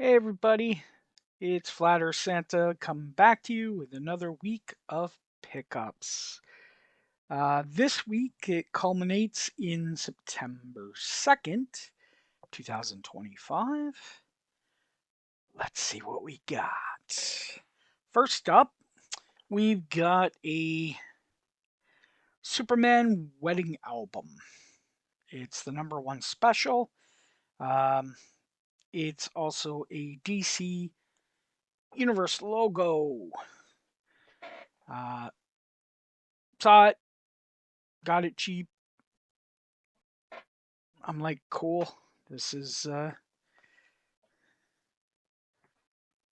Hey everybody, it's Flat Earth Santa coming back to you with another week of pickups. This week it culminates in September 2nd, 2025. Let's see what we got. First up, we've got a Superman wedding album. It's the #1 special. Um, it's also a DC Universe logo. Uh, Saw it, got it cheap. I'm like, cool. This is uh,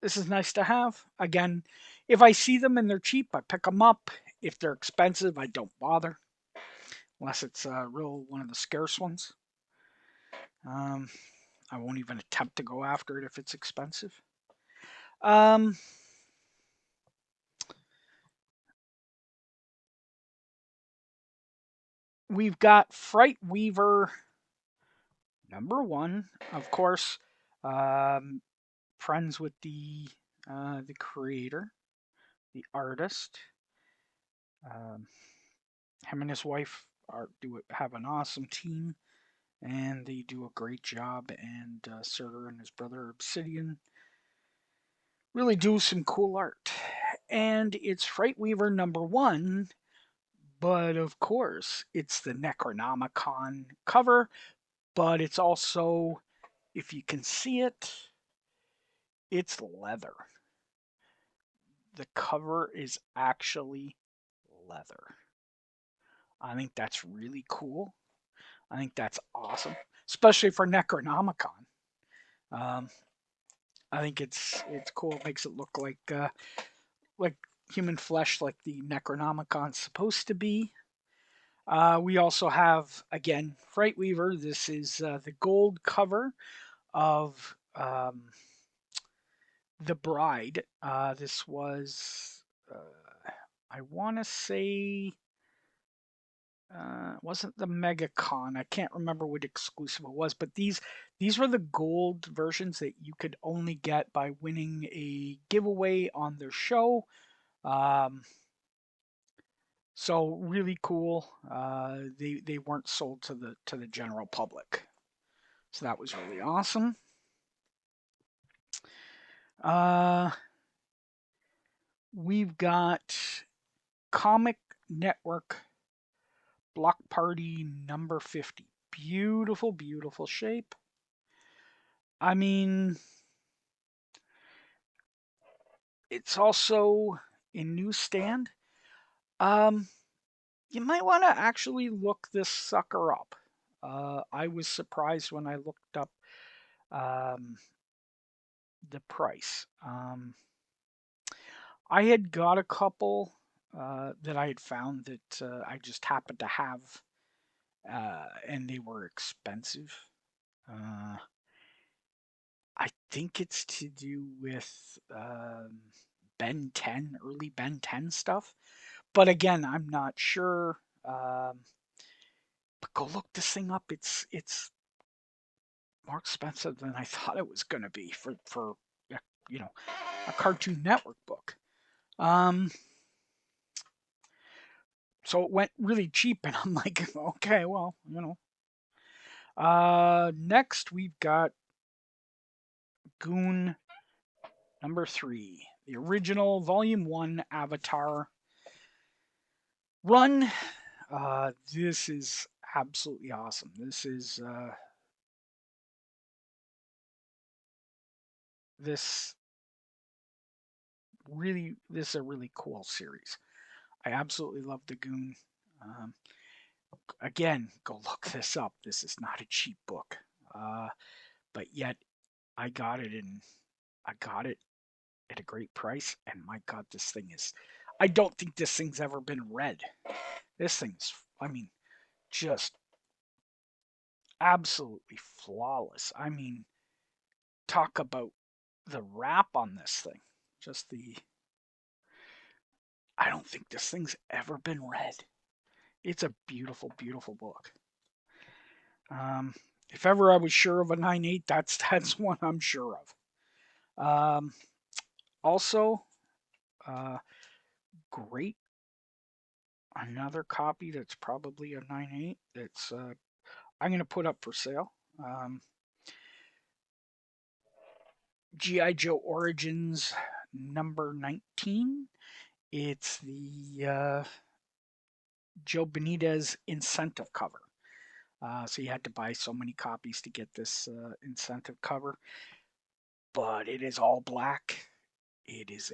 this is nice to have. Again, if I see them and they're cheap, I pick them up. If they're expensive, I don't bother, unless it's real one of the scarce ones. Um, I won't even attempt to go after it if it's expensive. Um, we've got Fright Weaver #1, of course. Um, friends with the creator, the artist. Um, him and his wife have an awesome team, and they do a great job. And Surtur and his brother Obsidian really do some cool art. And it's Frightweaver #1, but of course it's the Necronomicon cover. But it's also, if you can see it, it's leather. The cover is actually leather. I think that's really cool. I think that's awesome, especially for Necronomicon. Um, I think it's cool. It makes it look like human flesh, like the Necronomicon's supposed to be. We also have again Frightweaver. This is the gold cover of The Bride. This was I want to say wasn't the MegaCon. I can't remember what exclusive it was, but these were the gold versions that you could only get by winning a giveaway on their show. Um, so really cool. They weren't sold to the general public, so that was really awesome. Uh, we've got Comic Network Block Party #50. Beautiful, beautiful shape. I mean, it's also in newsstand. Um, you might want to actually look this sucker up. I was surprised when I looked up um, the price. I had got a couple that I had found that I just happened to have, and they were expensive. Uh, I think it's to do with Ben 10, early Ben 10 stuff. But again, I'm not sure. But go look this thing up. It's more expensive than I thought it was going to be for you know a Cartoon Network book. Um, so it went really cheap, and I'm like, okay, well, you know. Next we've got Goon #3, the original Volume 1 Avatar run. This is absolutely awesome. This this is a really cool series. I absolutely love the Goon. Um, Again, go look this up. This is not a cheap book, uh, but yet I got it in. I got it at a great price, and my God, this thing is. I don't think this thing's ever been read. This thing's, I mean, just absolutely flawless. I mean, talk about the wrap on this thing. Just the. I don't think this thing's ever been read. It's a beautiful, beautiful book. Um, if ever I was sure of a 9.8, that's one I'm sure of. Um, Also, great. Another copy that's probably a 9.8 that's I'm going to put up for sale. G.I. Joe Origins number 19. It's the Joe Benitez incentive cover. So you had to buy so many copies to get this incentive cover, but it is all black. It is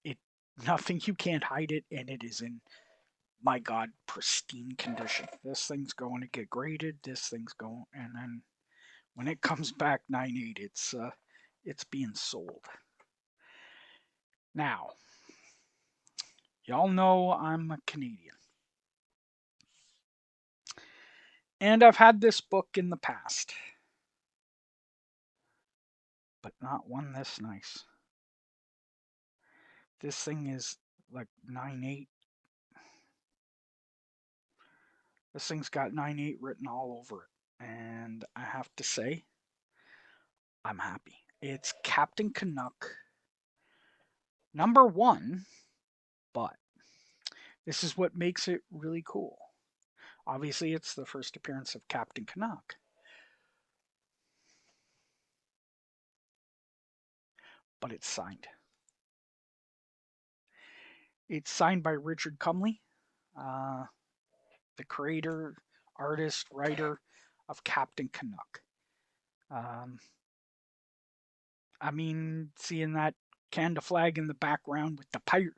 it nothing, you can't hide it, and it is in, my God, pristine condition. This thing's going to get graded. This thing's going, and then when it comes back 9.8, it's being sold. Now, y'all know I'm a Canadian, and I've had this book in the past, but not one this nice. This thing is like 9.8. This thing's got 9.8 written all over it, and I have to say, I'm happy. It's Captain Canuck number 1, but this is what makes it really cool. Obviously, it's the first appearance of Captain Canuck, but it's signed. It's signed by Richard Cumley, uh, the creator, artist, writer of Captain Canuck. Um, I mean, seeing that Canada flag in the background with the pirate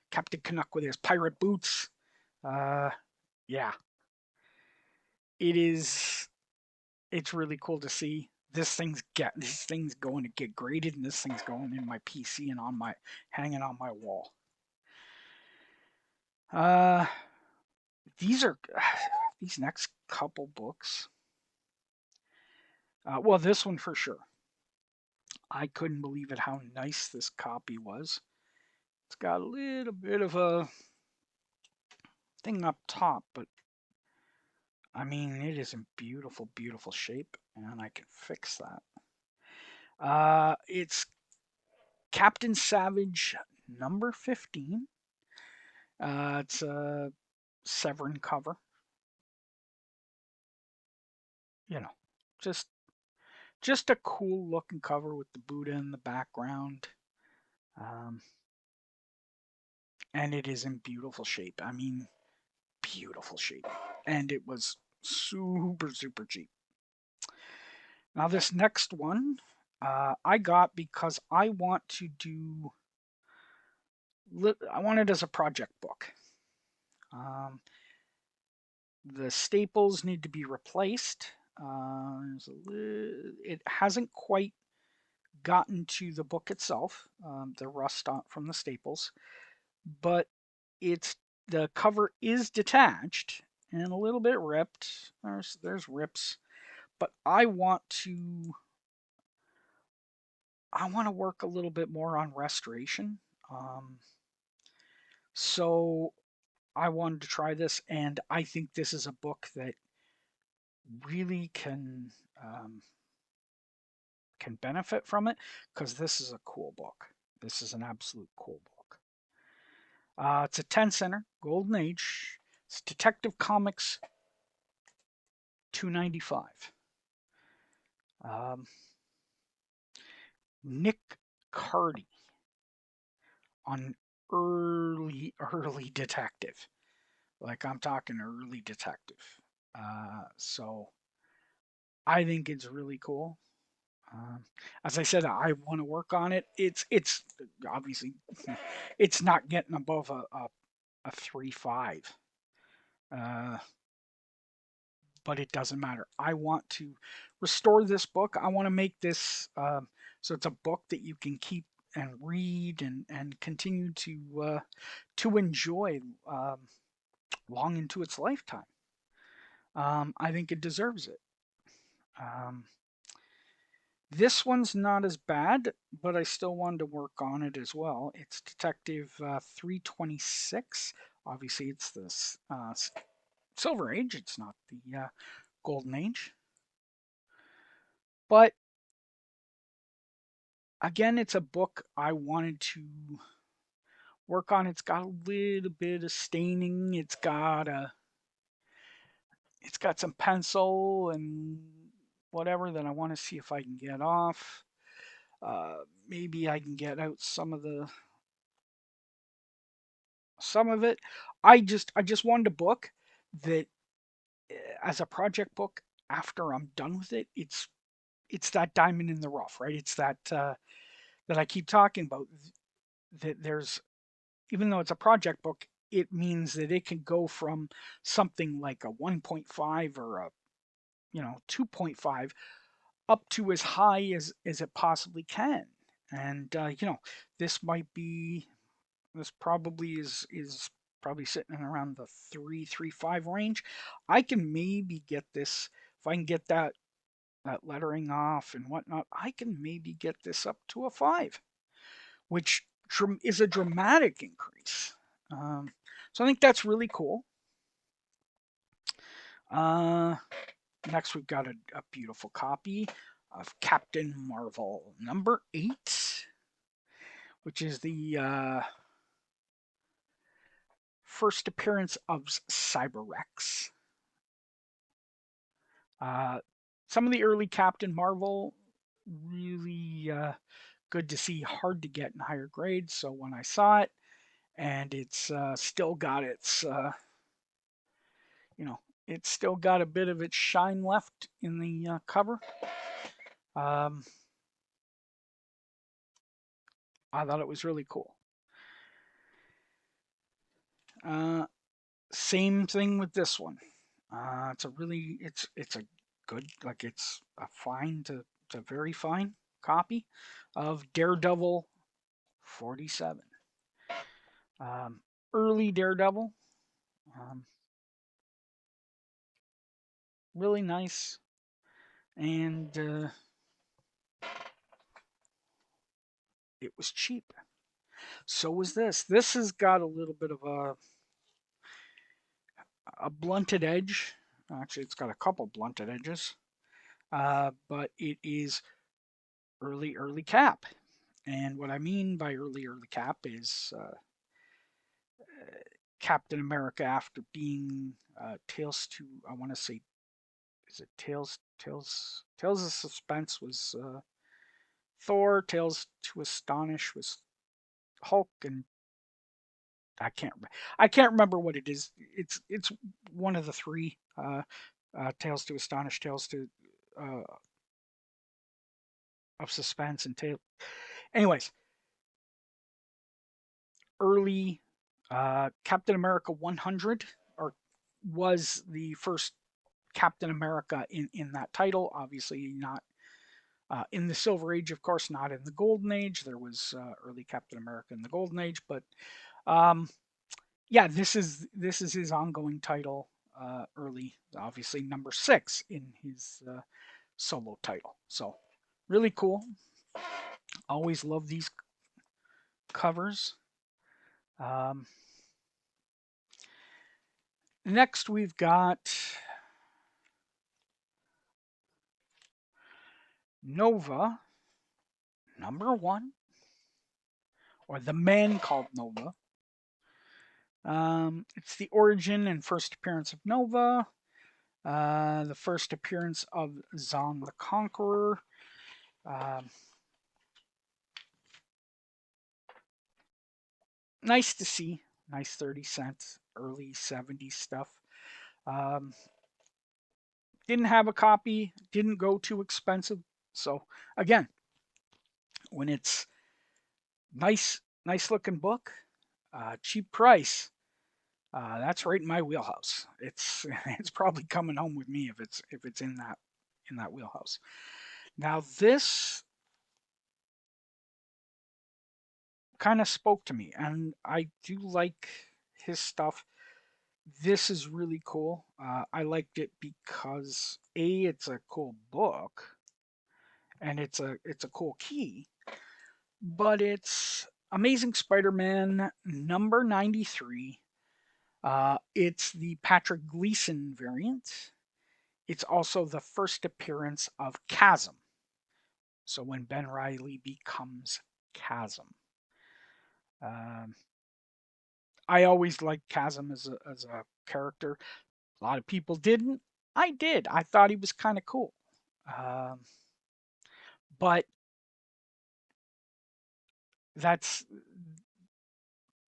Captain Canuck with his pirate boots, uh, yeah, it is. It's really cool to see. This thing's going to get graded, and this thing's going in my PC and on my hanging on my wall. Uh, these are these next couple books. Well, this one for sure. I couldn't believe it how nice this copy was. It's got a little bit of a thing up top, but I mean, it is in beautiful, beautiful shape, and I can fix that. It's Captain Savage number 15. It's a Severin cover. You know, just just a cool looking cover with the Buddha in the background. Um, and it is in beautiful shape. I mean, beautiful shape. And it was super, super cheap. Now, this next one I got because I want to do, I want it as a project book. Um, the staples need to be replaced. It hasn't quite gotten to the book itself, the rust from the staples, but it's the cover is detached and a little bit ripped. There's rips, but I want to work a little bit more on restoration. Um, so I wanted to try this, and I think this is a book that really can benefit from it because this is a cool book. This is an absolute cool book. It's a 10 center, Golden Age. It's Detective Comics 295. Um, Nick Cardy on early detective. Like I'm talking early detective. So I think it's really cool. As I said, I want to work on it. It's obviously it's not getting above a 3.5, uh, but it doesn't matter. I want to restore this book. I want to make this so it's a book that you can keep and read and continue to enjoy long into its lifetime. I think it deserves it. Um, This one's not as bad, but I still wanted to work on it as well. It's Detective 326. Obviously, it's the Silver Age. It's not the Golden Age. But Again, it's a book I wanted to work on. It's got a little bit of staining. It's got some pencil and whatever that I want to see if I can get off. Maybe I can get out some of it. I just wanted a book that, as a project book, after I'm done with it, it's that diamond in the rough, right? It's that I keep talking about. That there's, even though it's a project book, it means that it can go from something like a 1.5 or a 2.5 up to as high as it possibly can. And this might be this probably is probably sitting around the 3.35 range. I can maybe get this, if I can get that lettering off and whatnot. I can maybe get this up to a 5, which is a dramatic increase. So I think that's really cool. Uh, Next, we've got a beautiful copy of Captain Marvel #8, which is the first appearance of Cyber-Rex. Some of the early Captain Marvel, really good to see, hard to get in higher grades. So when I saw it, and still got it's still got a bit of its shine left in the cover. Um, I thought it was really cool. Same thing with this one. It's a good, like, it's a fine to very fine copy of Daredevil 47. Um, Early Daredevil, um, really nice, and it was cheap. So was this. This has got a little bit of a blunted edge. Actually, it's got a couple blunted edges, but it is early Cap. And what I mean by early Cap is Captain America after being Tales to, I want to say, is it Tales of Suspense was Thor, Tales to Astonish was Hulk, and I can't remember what it is. It's one of the three. Tales to Astonish, Tales to uh, of Suspense, and Tale. Anyways, early Captain America 100, or was the first Captain America in that title. Obviously, not in the Silver Age, of course, not in the Golden Age. There was early Captain America in the Golden Age, but um, yeah, this is his ongoing title. Early, obviously, #6 in his solo title. So really cool. Always love these covers. Um, Next, we've got Nova #1, or The Man Called Nova. It's the origin and first appearance of Nova, the first appearance of Zon the Conqueror. Um, Nice to see. Nice 30 cents, early 70s stuff. Um, didn't have a copy, didn't go too expensive. So, again, when it's nice looking book, cheap price, that's right in my wheelhouse. It's it's probably coming home with me if it's in that wheelhouse. Now this kind of spoke to me, and I do like his stuff. This is really cool. I liked it because it's a cool book, and it's a cool key, but it's Amazing Spider-Man #93. It's the Patrick Gleason variant. It's also the first appearance of Chasm, So when Ben Riley becomes Chasm. Um, I always liked Chasm as a character. A lot of people didn't. I did. I thought he was kind of cool. Um, but that's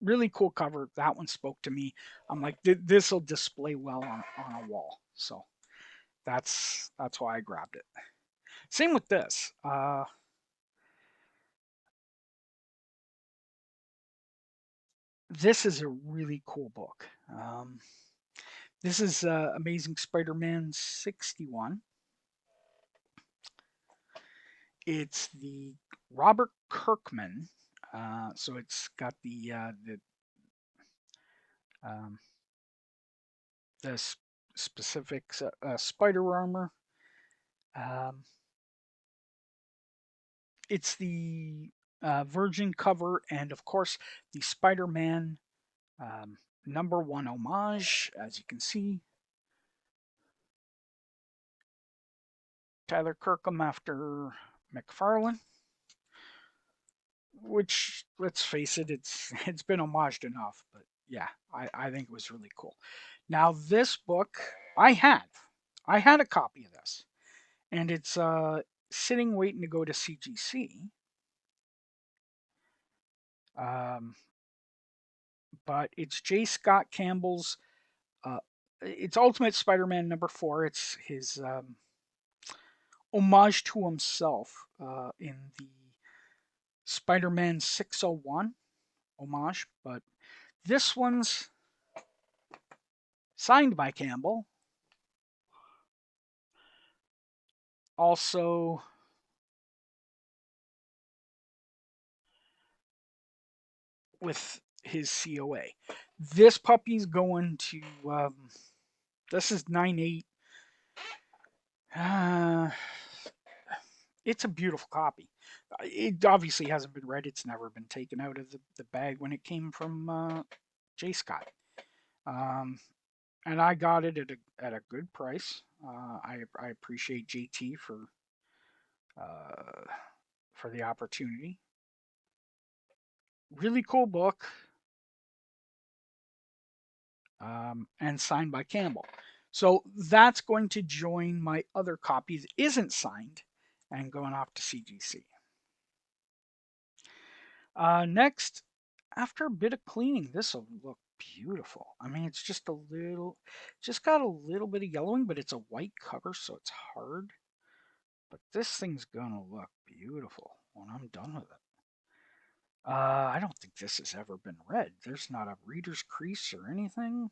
really cool cover. That one spoke to me. I'm like, this will display well on a wall. So that's why I grabbed it. Same with this. This is a really cool book. This is Amazing Spider-Man 61. It's the Robert Kirkman. So it's got um, the specifics spider armor. Um, it's the Virgin cover, and of course the Spider-Man um, #1 homage, as you can see. Tyler Kirkham after McFarlane, which let's face it, it's been homaged enough, but yeah, I think it was really cool. Now this book I had a copy of this, and it's sitting waiting to go to CGC. Um, but it's J. Scott Campbell's. Uh, it's Ultimate Spider-Man #4. It's his homage to himself in the Spider-Man 601 homage, but this one's signed by Campbell. Also, with his COA. This puppy's going to. This is 9/8. Uh, it's a beautiful copy. It obviously hasn't been read. It's never been taken out of the bag when it came from J. Scott. Um, and I got it at a good price. I appreciate JT uh, for the opportunity. Really cool book, and signed by Campbell. So that's going to join my other copy that isn't signed and going off to CGC. Next, after a bit of cleaning, this will look beautiful. I mean, it's just got a little bit of yellowing, but it's a white cover, so it's hard. But this thing's gonna look beautiful when I'm done with it. I don't think this has ever been read. There's not a reader's crease or anything.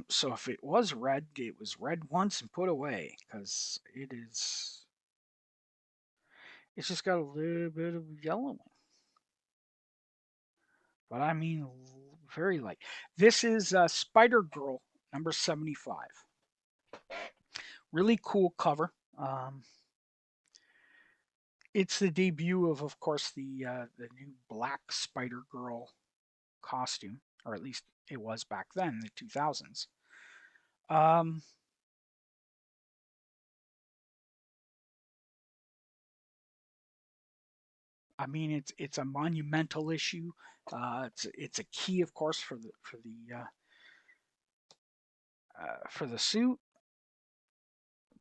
So if it was read, it was read once and put away because it's just got a little bit of yellowing. But I mean, very light. This is Spider Girl #75. Really cool cover. It's the debut of course, the new Black Spider Girl costume, or at least it was back then, the 2000s. Um, I mean, it's a monumental issue. It's a key, of course, for the suit.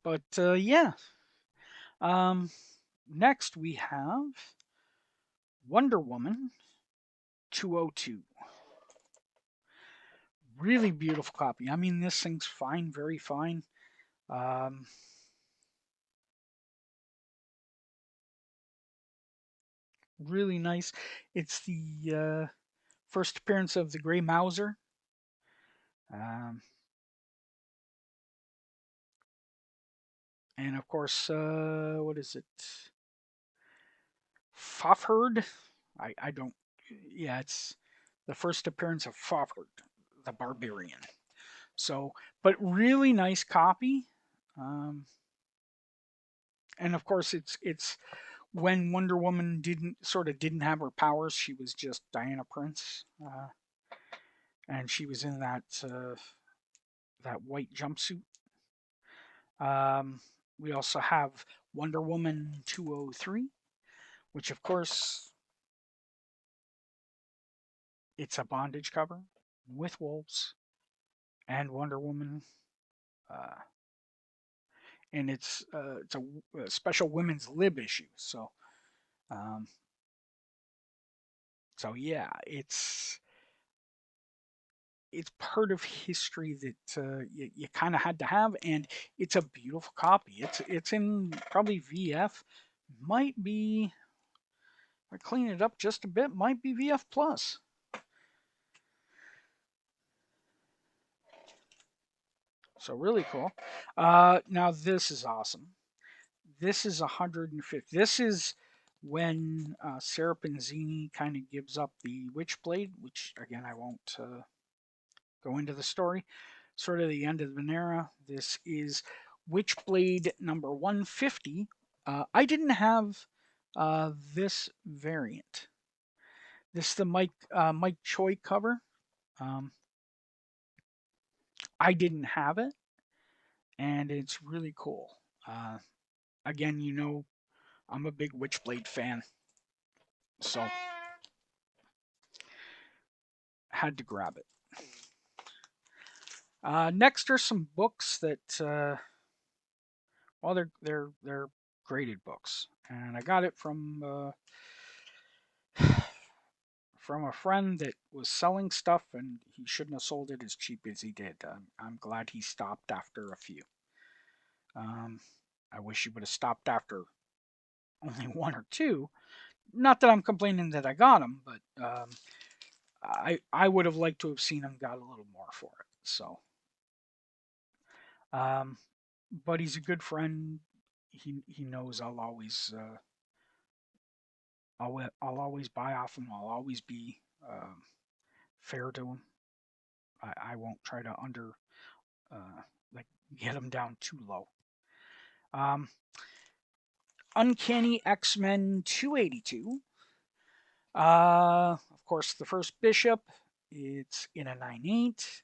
But yeah. Um, Next we have Wonder Woman 202. Really beautiful copy. I mean, this thing's fine, very fine. Um, really nice. It's the first appearance of the Grey Mouser. Um, and of course, what is it? Fafherd. I don't. Yeah, it's the first appearance of Fafherd, the Barbarian. So, but really nice copy. Um, and of course, it's when Wonder Woman didn't have her powers. She was just Diana Prince, and she was in that white jumpsuit. Um, we also have Wonder Woman 203, which of course it's a bondage cover with wolves and Wonder Woman, uh, and it's a special women's lib issue. Um, so yeah, it's part of history that you kind of had to have, and it's a beautiful copy. It's in probably VF, might be. If I clean it up just a bit, might be VF plus. So really cool. Now this is awesome. This is 150. This is when Sarah Panzini kind of gives up the Witchblade, which again I won't go into the story. Sort of the end of an era. This is Witchblade number 150. I didn't have this variant. This is the Mike Choi cover. Um, I didn't have it, and it's really cool. Again, I'm a big Witchblade fan, so had to grab it. Next are some books that, well, they're graded books, and I got it from a friend that was selling stuff, and he shouldn't have sold it as cheap as he did. I'm glad he stopped after a few. Um, I wish he would have stopped after only one or two. Not that I'm complaining that I got him, but I would have liked to have seen him got a little more for it. So, um, but he's a good friend. He knows I'll always buy off him. I'll always be fair to him. I won't try to uh, like get him down too low. Um, Uncanny X-Men 282. Of course, the first Bishop. It's in a 9/8.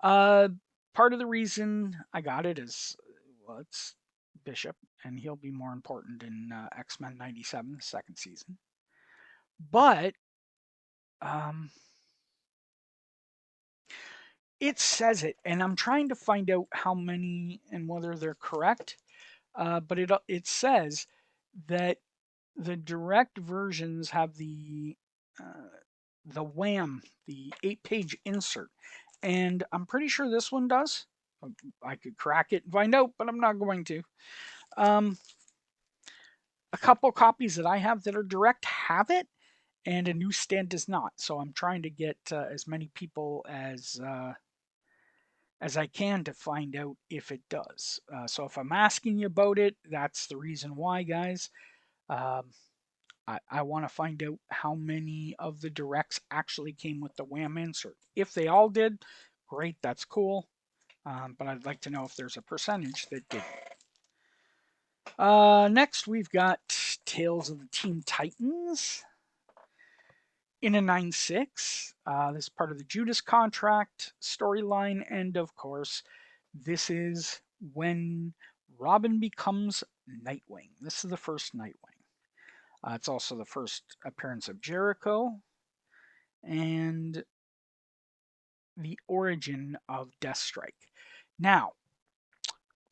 Uh, Part of the reason I got it is, well, it's Bishop, and he'll be more important in X-Men 97, second season. But um, it says it, and I'm trying to find out how many and whether they're correct. But it says that the direct versions have the wham, the 8-page insert, and I'm pretty sure this one does. I could crack it and find out, but I'm not going to. Um, a couple copies that I have that are direct have it, and a newsstand does not. So I'm trying to get as many people as I can to find out if it does. So if I'm asking you about it, that's the reason why, guys. Um, I want to find out how many of the directs actually came with the wham insert. If they all did, great, that's cool. But I'd like to know if there's a percentage that did. Next, we've got Tales of the Teen Titans in a 9/6. This is part of the Judas Contract storyline, and of course, this is when Robin becomes Nightwing. This is the first Nightwing. It's also the first appearance of Jericho and the origin of Deathstrike. Now,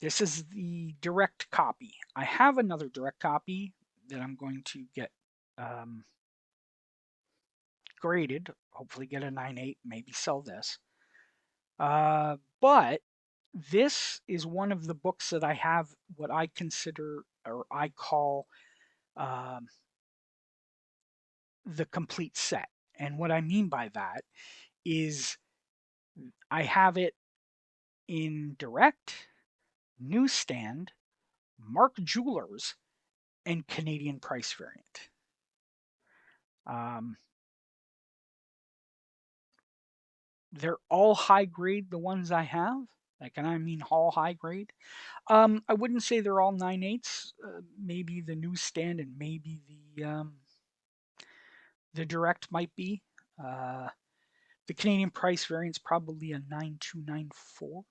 this is the direct copy. I have another direct copy that I'm going to get um, graded, hopefully get a 9/8, maybe sell this. But this is one of the books that I have what I consider or I call um, the complete set. And what I mean by that is I have it in direct, newsstand, Mark Jewelers, and Canadian price variant. Um, they're all high grade, the ones I have. Like, and I mean all high grade. I wouldn't say they're all 9/8. Maybe the newsstand and maybe the direct might be. Uh, the Canadian price variant's probably a 9294.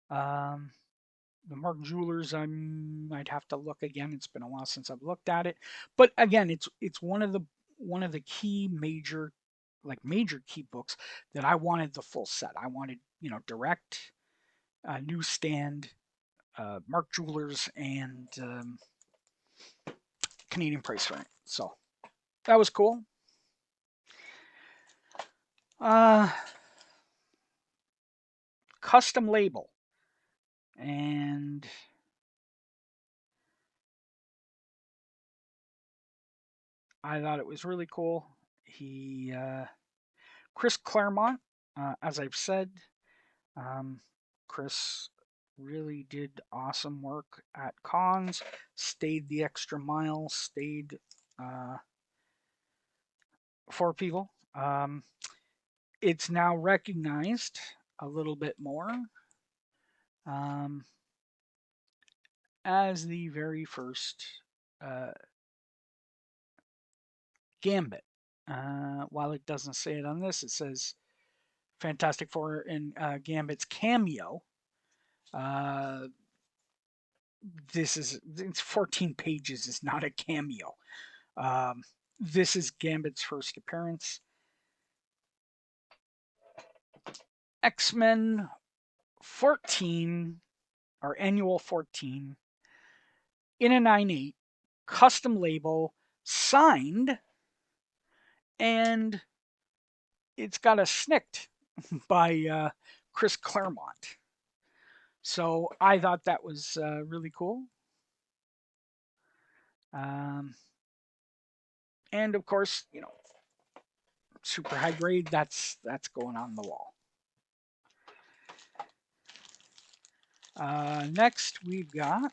Um, The Mark Jewelers, I'd have to look again. It's been a while since I've looked at it, but again, it's one of the key major key books that I wanted the full set. I wanted direct newsstand, Mark Jewelers, and Canadian price variant. So that was cool. Uh, Custom label, and I thought it was really cool. Chris Claremont, as I've said, um, Chris really did awesome work at cons, stayed the extra mile, stayed for people. It's now recognized a little bit more um, as the very first uh, Gambit. While it doesn't say it on this, it says Fantastic Four and Gambit's cameo. Uh, it's 14 pages. Is not a cameo. Um, this is Gambit's first appearance. X-Men 14 or Annual 14 in a 9/8 custom label, signed, and it's got a snicked by Chris Claremont. So I thought that was really cool. And of course, super high grade. That's going on the wall. Next, we've got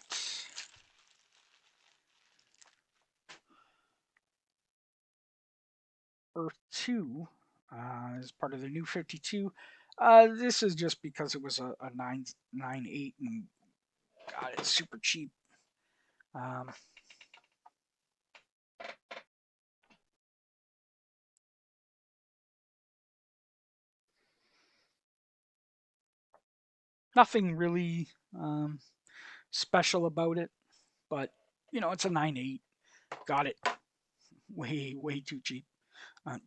Earth 2 as part of the new 52. This is just because it was a 9/8 and God, it's super cheap. Nothing really special about it, but it's a 9/8. Got it way too cheap,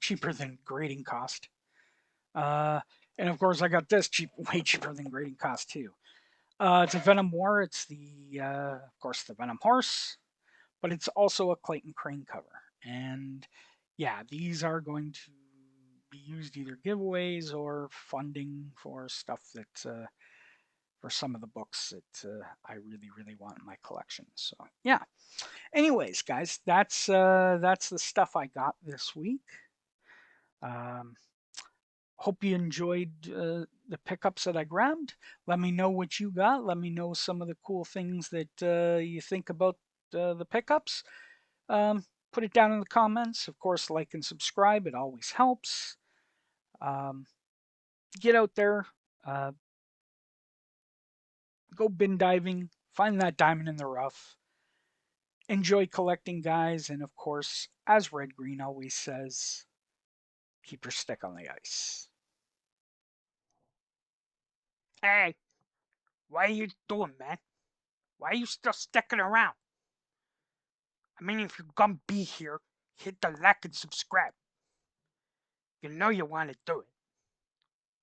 cheaper than grading cost. And of course, I got this way cheaper than grading cost too. It's a Venom War. It's of course, the Venom Horse, but it's also a Clayton Crane cover. And yeah, these are going to be used either giveaways or funding for stuff that for some of the books that I really want in my collection. So yeah. Anyways, guys, that's the stuff I got this week. Um, Hope you enjoyed the pickups that I grabbed. Let me know what you got. Let me know some of the cool things that you think about the pickups. Put it down in the comments. Of course, like and subscribe. It always helps. Get out there. Go bin diving. Find that diamond in the rough. Enjoy collecting, guys. And of course, as Red Green always says, keep your stick on the ice. Hey, what are you doing, man? Why are you still sticking around? I mean, if you're gonna be here, hit the like and subscribe. You know you want to do it.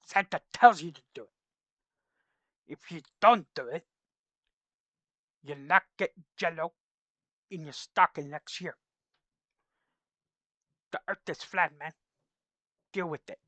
Santa tells you to do it. If you don't do it, you'll not get jello in your stocking next year. The earth is flat, man. Deal with it.